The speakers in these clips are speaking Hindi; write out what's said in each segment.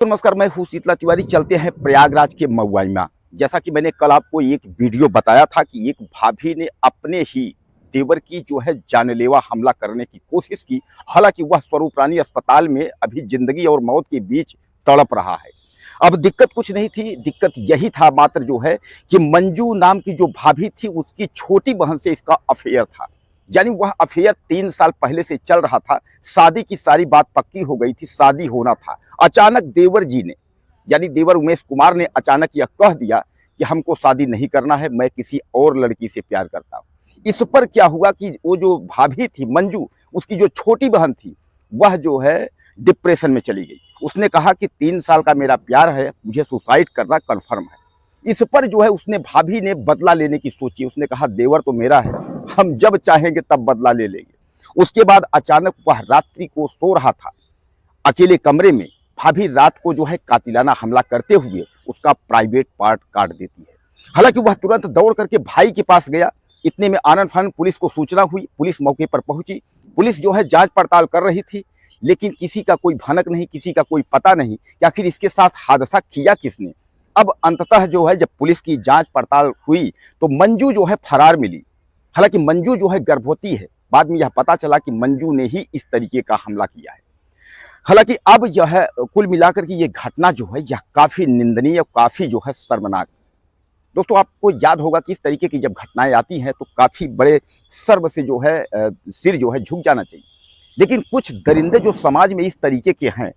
तो नमस्कार, मैं हूँ शीतला तिवारी। चलते हैं प्रयागराज के मऊआइमा। जैसा कि मैंने कल आपको एक वीडियो बताया था कि एक भाभी ने अपने ही देवर की जो है जानलेवा हमला करने की कोशिश की। हालांकि वह स्वरूप रानी अस्पताल में अभी जिंदगी और मौत के बीच तड़प रहा है। अब दिक्कत कुछ नहीं थी, दिक्कत यही था मात्र जो है कि मंजू नाम की जो भाभी थी उसकी छोटी बहन से इसका अफेयर था। यानी वह अफेयर 3 साल पहले से चल रहा था। शादी की सारी बात पक्की हो गई थी, शादी होना था। अचानक देवर जी ने, यानी देवर उमेश कुमार ने अचानक यह कह दिया कि हमको शादी नहीं करना है, मैं किसी और लड़की से प्यार करता हूँ। इस पर क्या हुआ कि वो जो भाभी थी मंजू, उसकी जो छोटी बहन थी, वह जो है डिप्रेशन में चली गई। उसने कहा कि 3 साल का मेरा प्यार है, मुझे सुसाइड करना कन्फर्म है। इस पर जो है उसने भाभी ने बदला लेने की सोची। उसने कहा देवर तो मेरा है, हम जब चाहेंगे तब बदला ले लेंगे। उसके बाद अचानक वह रात्रि को सो रहा था अकेले कमरे में। भाभी रात को जो है कातिलाना हमला करते हुए उसका प्राइवेट पार्ट काट देती है। हालांकि वह तुरंत दौड़ करके भाई के पास गया। इतने में आनन फानन पुलिस को सूचना हुई, पुलिस मौके पर पहुंची। पुलिस जो है जांच पड़ताल कर रही थी, लेकिन किसी का कोई भनक नहीं, किसी का कोई पता नहीं कि आखिर इसके साथ हादसा किया किसने। अब अंततः जो है जब पुलिस की जांच पड़ताल हुई तो मंजू जो है फरार मिली। हालांकि मंजू जो है गर्भवती है। बाद में यह पता चला कि मंजू ने ही इस तरीके का हमला किया है। हालांकि अब यह कुल मिलाकर की ये घटना जो है यह काफी निंदनीय और काफी जो है शर्मनाक। दोस्तों, आपको याद होगा कि इस तरीके की जब घटनाएं आती हैं तो काफी बड़े शर्म से जो है सिर जो है झुक जाना चाहिए। लेकिन कुछ दरिंदे जो समाज में इस तरीके के हैं,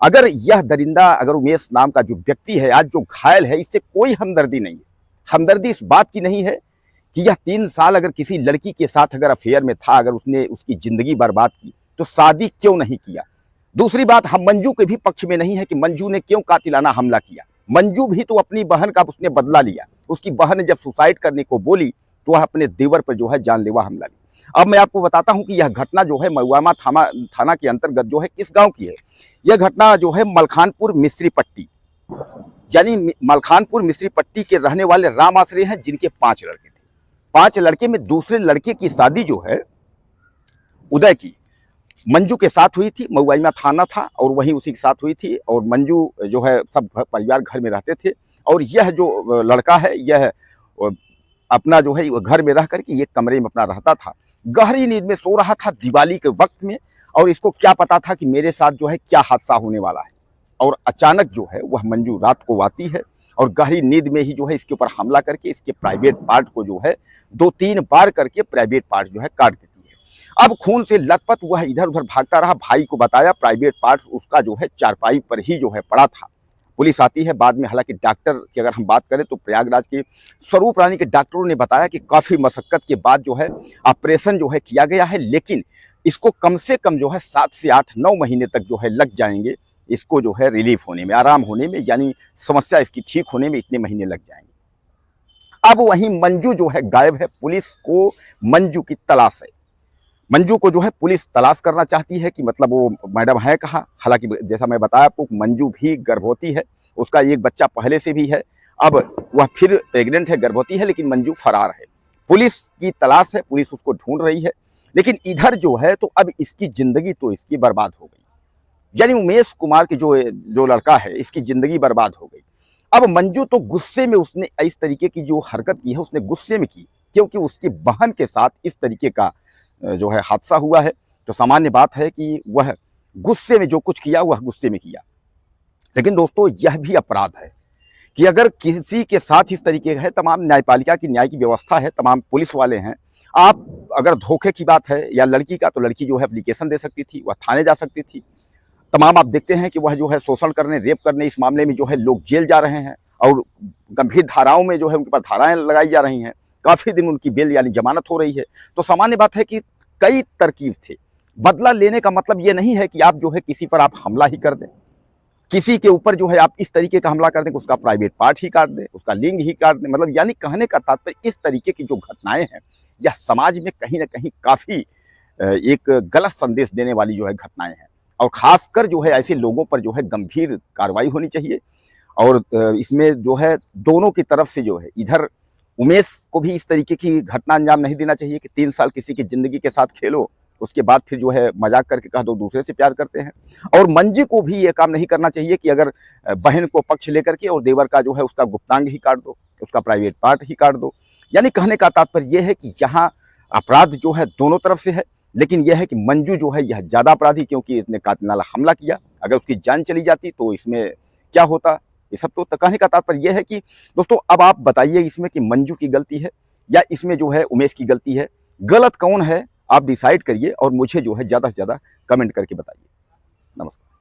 अगर यह दरिंदा, अगर उमेश नाम का जो व्यक्ति है आज जो घायल है, इससे कोई हमदर्दी नहीं है। हमदर्दी इस बात की नहीं है कि यह 3 साल अगर किसी लड़की के साथ अगर अफेयर में था, अगर उसने उसकी जिंदगी बर्बाद की तो शादी क्यों नहीं किया। दूसरी बात, हम मंजू के भी पक्ष में नहीं है कि मंजू ने क्यों कातिलाना हमला किया। मंजू भी तो अपनी बहन का उसने बदला लिया। उसकी बहन ने जब सुसाइड करने को बोली तो वह अपने देवर पर जो है जानलेवा हमला लिया। अब मैं आपको बताता हूं कि यह घटना जो है मऊआइमा थाना के अंतर्गत जो है किस गांव की है। यह घटना जो है मलखानपुर मिस्री पट्टी, यानी मलखानपुर मिस्री पट्टी के रहने वाले राम आश्रय हैं, जिनके 5 लड़के थे। 5 लड़के में दूसरे लड़के की शादी जो है उदय की मंजू के साथ हुई थी। मऊआइमा थाना था और वहीं उसी के साथ हुई थी। और मंजू जो है सब परिवार घर में रहते थे। और यह जो लड़का है यह अपना जो है घर में रह करके एक कमरे में अपना रहता था। गहरी नींद में सो रहा था दिवाली के वक्त में। और इसको क्या पता था कि मेरे साथ जो है क्या हादसा होने वाला है। और अचानक जो है वह मंजू रात को आती है और गहरी नींद में ही जो है इसके ऊपर हमला करके इसके प्राइवेट पार्ट को जो है 2-3 बार करके प्राइवेट पार्ट जो है काट देती है। अब खून से लथपथ वह इधर उधर भागता रहा। भाई को बताया, प्राइवेट पार्ट उसका जो है चारपाई पर ही जो है पड़ा था। पुलिस आती है बाद में। हालांकि डॉक्टर की अगर हम बात करें तो प्रयागराज के स्वरूप रानी के डॉक्टरों ने बताया कि काफी मशक्कत के बाद जो है ऑपरेशन जो है किया गया है, लेकिन इसको कम से कम जो है 7 से 8-9 महीने तक जो है लग जाएंगे इसको जो है रिलीफ होने में, आराम होने में, यानी समस्या इसकी ठीक होने में इतने महीने लग जाएंगे। अब वहीं मंजू जो है गायब है। पुलिस को मंजू की तलाश है। मंजू को जो है पुलिस तलाश करना चाहती है कि मतलब वो मैडम है कहाँ। हालांकि जैसा मैं बताया आपको, मंजू भी गर्भवती है, उसका एक बच्चा पहले से भी है। अब वह फिर प्रेग्नेंट है, गर्भवती है, लेकिन मंजू फरार है। पुलिस की तलाश है, पुलिस उसको ढूंढ रही है। लेकिन इधर जो है तो अब इसकी जिंदगी तो इसकी बर्बाद हो गई। यानी उमेश कुमार की जो लड़का है इसकी जिंदगी बर्बाद हो गई। अब मंजू तो गुस्से में, उसने इस तरीके की जो हरकत की है उसने गुस्से में की, क्योंकि उसकी बहन के साथ इस तरीके का जो है हादसा हुआ है। तो सामान्य बात है कि वह गुस्से में जो कुछ किया वह गुस्से में किया। लेकिन दोस्तों, यह भी अपराध है कि अगर किसी के साथ इस तरीके का है, तमाम न्यायपालिका की न्याय की व्यवस्था है, तमाम पुलिस वाले हैं। आप अगर धोखे की बात है या लड़की का, तो लड़की जो है एप्लीकेशन दे सकती थी, वह थाने जा सकती थी। तमाम आप देखते हैं कि वह जो है शोषण करने, रेप करने, इस मामले में जो है लोग जेल जा रहे हैं और गंभीर धाराओं में जो है उनके पर धाराएं लगाई जा रही हैं। काफी दिन उनकी बेल यानी जमानत हो रही है। तो सामान्य बात है कि कई तरकीब थे। बदला लेने का मतलब ये नहीं है कि आप जो है किसी पर आप हमला ही कर दें, किसी के ऊपर जो है आप इस तरीके का हमला कर दें कि उसका प्राइवेट पार्ट ही काट दें, उसका लिंग ही काट दें। मतलब यानी कहने का तात्पर्य इस तरीके की जो घटनाएं हैं यह समाज में कहीं ना कहीं काफी एक गलत संदेश देने वाली जो है घटनाएं हैं। और खासकर जो है ऐसे लोगों पर जो है गंभीर कार्रवाई होनी चाहिए। और इसमें जो है दोनों की तरफ से जो है, इधर उमेश को भी इस तरीके की घटना अंजाम नहीं देना चाहिए कि 3 साल किसी की जिंदगी के साथ खेलो, उसके बाद फिर जो है मजाक करके कह दो दूसरे से प्यार करते हैं। और मंजी को भी ये काम नहीं करना चाहिए कि अगर बहन को पक्ष लेकर के और देवर का जो है उसका गुप्तांग ही काट दो, उसका प्राइवेट पार्ट ही काट दो। यानी कहने का तात्पर्य यह है कि यहाँ अपराध जो है दोनों तरफ से है, लेकिन यह है कि मंजू जो है यह ज़्यादा अपराधी, क्योंकि इसने कातिलाना हमला किया। अगर उसकी जान चली जाती तो इसमें क्या होता, ये सब तो कहने का तात्पर्य यह है कि दोस्तों अब आप बताइए इसमें कि मंजू की गलती है या इसमें जो है उमेश की गलती है। गलत कौन है आप डिसाइड करिए और मुझे जो है ज़्यादा से ज़्यादा कमेंट करके बताइए। नमस्कार।